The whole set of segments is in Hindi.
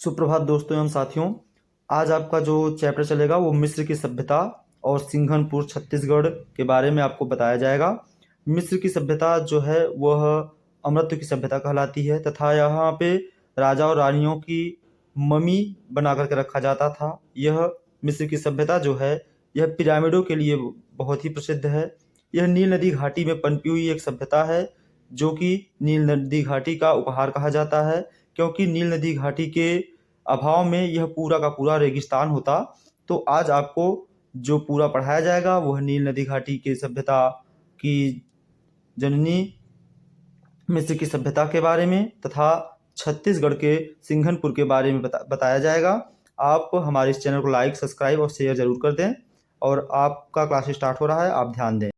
सुप्रभात दोस्तों एवं साथियों। आज आपका जो चैप्टर चलेगा वो मिस्र की सभ्यता और सिंघनपुर छत्तीसगढ़ के बारे में आपको बताया जाएगा। मिस्र की सभ्यता जो है वह अमृत की सभ्यता कहलाती है तथा यहाँ पे राजा और रानियों की मम्मी बना करके रखा जाता था। यह मिस्र की सभ्यता जो है यह पिरामिडों के लिए बहुत ही प्रसिद्ध है। यह नील नदी घाटी में पनपी हुई एक सभ्यता है जो कि नील नदी घाटी का उपहार कहा जाता है, क्योंकि नील नदी घाटी के अभाव में यह पूरा का पूरा रेगिस्तान होता। तो आज आपको जो पूरा पढ़ाया जाएगा वह नील नदी घाटी की सभ्यता की जननी मिस्र की सभ्यता के बारे में तथा छत्तीसगढ़ के सिंघनपुर के बारे में बताया जाएगा। आप हमारे इस चैनल को लाइक, सब्सक्राइब और शेयर जरूर कर दें। और आपका क्लास स्टार्ट हो रहा है, आप ध्यान दें।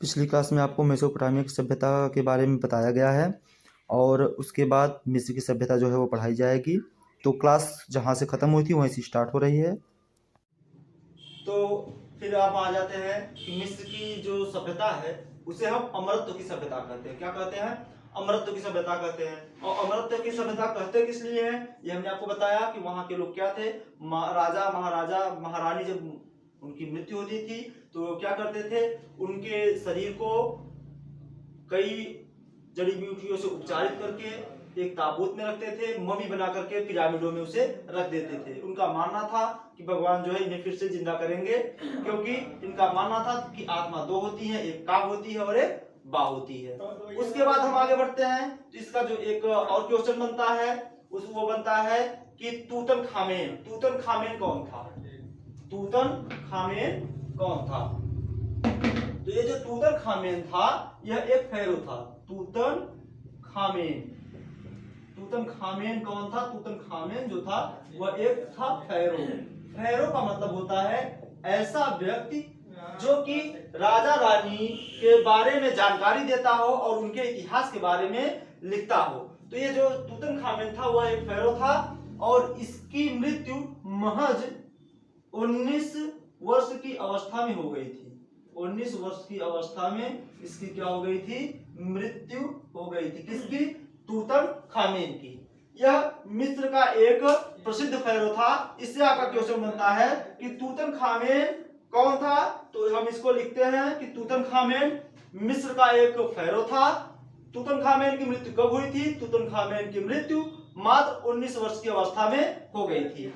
पिछली क्लास में आपको मेसोपोटामिया की सभ्यता के बारे में बताया गया है और उसके बाद मिस्र की सभ्यता जो है वो पढ़ाई जाएगी। तो क्लास जहाँ से ख़त्म हुई थी वहीं से स्टार्ट हो रही है। तो फिर आप आ जाते हैं कि मिस्र की जो सभ्यता है उसे हम अमरत्व की सभ्यता कहते हैं। क्या कहते हैं? अमरत्व की सभ्यता कहते हैं। और अमरत्व की सभ्यता कहते किस लिए है ये हमने आपको बताया कि वहां के लोग क्या थे, राजा महाराजा महारानी जब उनकी मृत्यु होती थी तो क्या करते थे, उनके शरीर को कई जड़ी बूटियों से उपचारित करके एक ताबूत में रखते थे, मम्मी बना करके पिरामिडों में उसे रख देते थे। उनका मानना था कि भगवान जो है इन्हें फिर से जिंदा करेंगे, क्योंकि इनका मानना था कि आत्मा दो होती है, एक का होती है और एक बा होती है। उसके बाद हम आगे बढ़ते हैं तो इसका जो एक और क्वेश्चन बनता है वो बनता है कि तूतनखामेन कौन था? तूतनखामेन कौन था? तो ये जो तूतनखामेन था यह एक फेरो था। तूतनखामेन कौन था? तूतनखामेन जो था वह एक था फेरो। फेरो का मतलब होता है ऐसा व्यक्ति जो कि राजा रानी के बारे में जानकारी देता हो और उनके इतिहास के बारे में लिखता हो। तो ये जो तूतनखामेन था वह एक फेरो था और इसकी मृत्यु महज 19 वर्ष की अवस्था में हो गई थी। 19 वर्ष की अवस्था में इसकी क्या हो गई थी? मृत्यु हो गई थी। किसकी? तूतनखामेन की। यह मिस्र का एक प्रसिद्ध फेरो था। इससे आपका क्वेश्चन बनता है कि तूतनखामेन कौन था? तो हम इसको लिखते हैं कि तूतनखामेन मिस्र का एक फेरो था। तूतनखामेन की मृत्यु कब हुई थी? तूतनखामेन की मृत्यु मात्र 19 वर्ष की अवस्था में हो गई थी।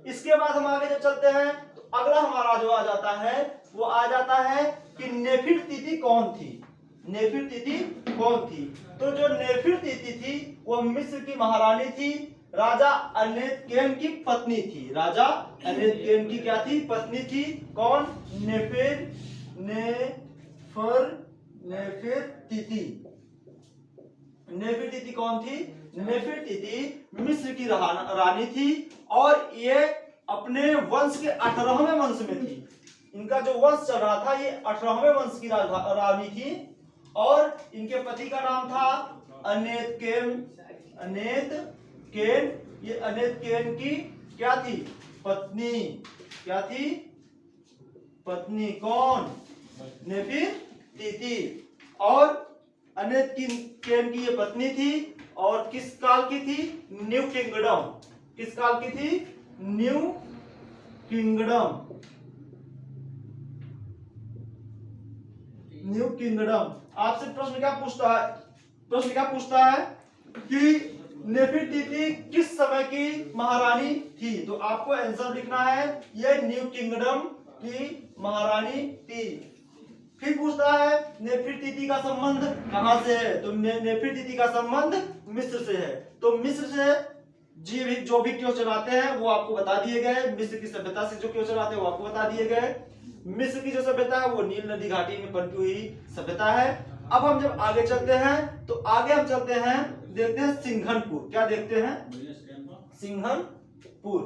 इसके बाद हम आगे जब चलते हैं तो अगला हमारा जो आ जाता है वो आ जाता है कि नेफिरतिति कौन थी? नेफिरतिति कौन थी? तो जो नेफिरतिति थी वह मिस्र की महारानी थी, राजा अनेतकेन की पत्नी थी। राजा अनेतकेन की क्या थी? पत्नी थी। कौन? नेफिरतिति। नेफिरतिति कौन थी? नेफिरतिति मिस्र की रानी थी और ये अपने वंश के 18वें वंश में थी। इनका जो वंश चल रहा था ये 18वें वंश की रानी थी और इनके पति का नाम था अनेतकेन। ये अनेतकेन की क्या थी? पत्नी। क्या थी? पत्नी। कौन? नेफिरतिति। और अनेतकेन की ये पत्नी थी और किस काल की थी? New kingdom. किस काल की थी? New kingdom. New kingdom. आपसे प्रश्न क्या पूछता है? प्रश्न क्या पूछता है कि नेफिरतिति किस समय की महारानी थी? तो आपको आंसर लिखना है ये न्यू किंगडम की महारानी थी। फिर पूछता है नेफिरतिति का संबंध कहां से है? तो नेफिरतिति का संबंध मिस्र से है। तो मिस्र से जो भी क्वेश्चन आते हैं वो आपको बता दिए गए। मिस्र की सभ्यता से जो क्वेश्चन आते हैं वो आपको बता दिए गए। मिस्र की जो सभ्यता है वो नील नदी घाटी में पनपी हुई सभ्यता है। अब हम जब आगे चलते हैं तो आगे हम चलते हैं, देखते हैं सिंघनपुर। क्या देखते हैं? सिंघनपुर।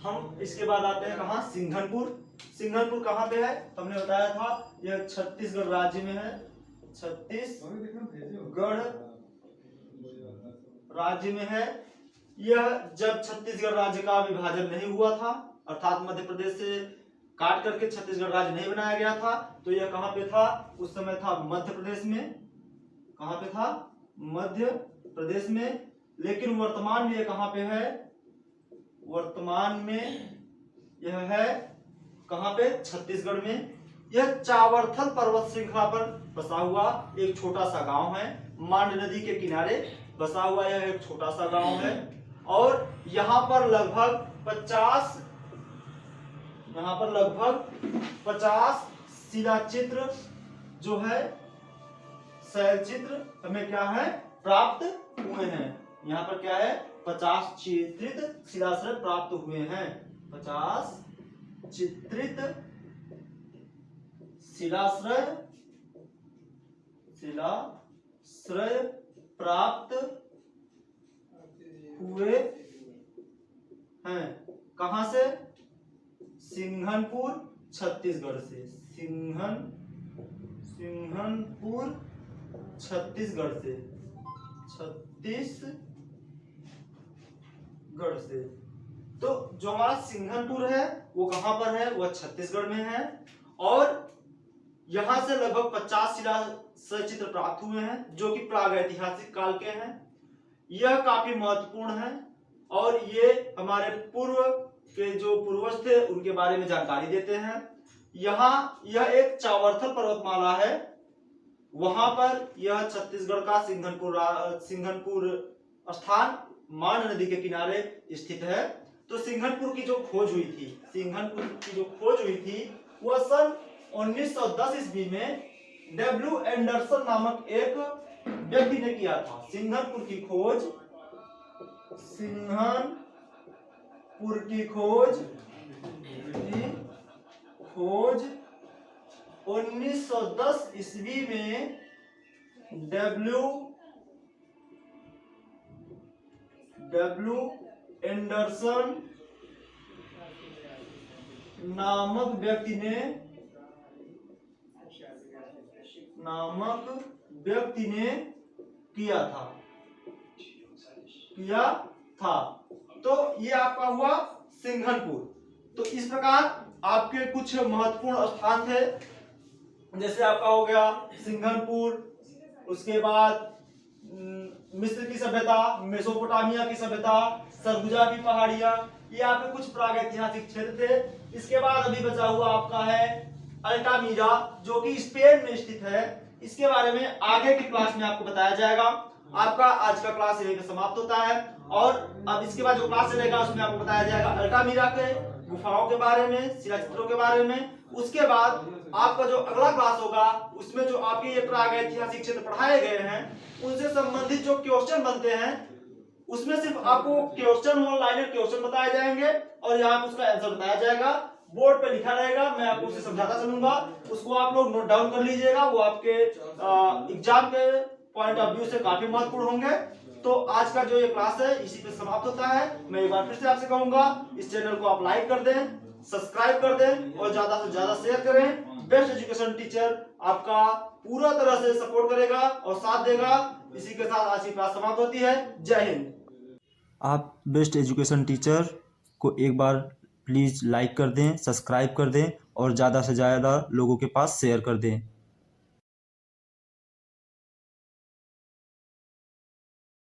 हम इसके बाद आते हैं कहां? सिंघनपुर। सिंघनपुर कहां पे है? हमने बताया था यह छत्तीसगढ़ राज्य में है। छत्तीसगढ़ राज्य में है। यह जब छत्तीसगढ़ राज्य का विभाजन नहीं हुआ था, अर्थात मध्य प्रदेश से काट करके छत्तीसगढ़ राज्य नहीं बनाया गया था। तो यह कहाँ पे था? उस समय था मध्य प्रदेश में। कहाँ पे था? मध्य प्रदेश में। लेकिन वर्तमान में यह कहाँ पे है? वर्तमान में यह है कहाँ पे? छत्तीसगढ़ में। यह चावरथल पर्वत श्रृंखला पर बसा हुआ एक छोटा सा गांव है। मांड नदी के किनारे बसा हुआ यह एक छोटा सा गांव है। और यहाँ पर लगभग 50 शिला चित्र जो है, शैल चित्र हमें क्या है? प्राप्त हुए हैं। यहाँ पर क्या है? 50 चित्रित शिलाश्रय प्राप्त हुए हैं। 50 चित्रित शिलाश्रय प्राप्त हुए हैं। कहां से? सिंघनपुर छत्तीसगढ़ से। सिंघनपुर छत्तीसगढ़ से। तो जो हमारा सिंघनपुर है वो कहां पर है? वह छत्तीसगढ़ में है। और यहां से लगभग 50 शिलाश्रय चित्र प्राप्त हुए हैं जो कि प्रागैतिहासिक काल के हैं। यह काफी महत्वपूर्ण है और ये हमारे पूर्व के जो पूर्वज थे उनके बारे में जानकारी देते हैं। यहाँ यह एक चावरथल पर्वतमाला है। वहां पर यह छत्तीसगढ़ का सिंघनपुर स्थान मांड नदी के किनारे स्थित है। तो सिंघनपुर की जो खोज हुई थी वह सन 1910 ईस्वी में डब्ल्यू एंडरसन नामक एक व्यक्ति ने किया था। सिंघनपुर की खोज 1910 ईस्वी में डब्ल्यू एंडरसन नामक व्यक्ति ने किया था। तो ये आपका हुआ सिंघनपुर। तो इस प्रकार आपके कुछ महत्वपूर्ण स्थान थे, जैसे आपका हो गया सिंघनपुर, उसके बाद मिस्र की सभ्यता, मेसोपोटामिया की सभ्यता, सरगुजा की पहाड़ियां, ये आपके कुछ प्रागैतिहासिक क्षेत्र थे। इसके बाद अभी बचा हुआ आपका है अल्टामीरा जो कि स्पेन में स्थित है। इसके बारे में आगे की क्लास में आपको बताया जाएगा। आपका आज का क्लास यहीं पे समाप्त होता है और अब इसके बाद जो क्लास चलेगा उसमें आपको बताया जाएगा अल्टामीरा के गुफाओं के बारे में, शिलाचित्रों के बारे में। उसके बाद आपका जो अगला क्लास होगा उसमें जो आपके ये प्रागैतिहासिक क्षेत्र पढ़ाए गए हैं उनसे संबंधित जो क्वेश्चन बनते हैं उसमें सिर्फ आपको क्वेश्चन ऑनलाइन क्वेश्चन बताए जाएंगे और यहाँ पे उसका आंसर बताया जाएगा। बोर्ड पे लिखा रहेगा, मैं आपको उसे समझाता चलूंगा, उसको आप लोग नोट डाउन कर लीजिएगा। वो आपके एग्जाम के पॉइंट ऑफ व्यू से काफी महत्वपूर्ण होंगे। तो आज का जो ये क्लास है इसी पे समाप्त होता है। मैं एक बार फिर से आपसे कहूंगा इस चैनल को आप लाइक कर दें, सब्सक्राइब कर दें और ज्यादा से ज्यादा शेयर करें। बेस्ट एजुकेशन टीचर आपका पूरा तरह से सपोर्ट करेगा और साथ देगा। इसी के साथ आज की क्लास समाप्त होती है। जय हिंद। आप बेस्ट एजुकेशन टीचर को एक बार प्लीज़ लाइक कर दें, सब्सक्राइब कर दें और ज़्यादा से ज़्यादा लोगों के पास शेयर कर दें।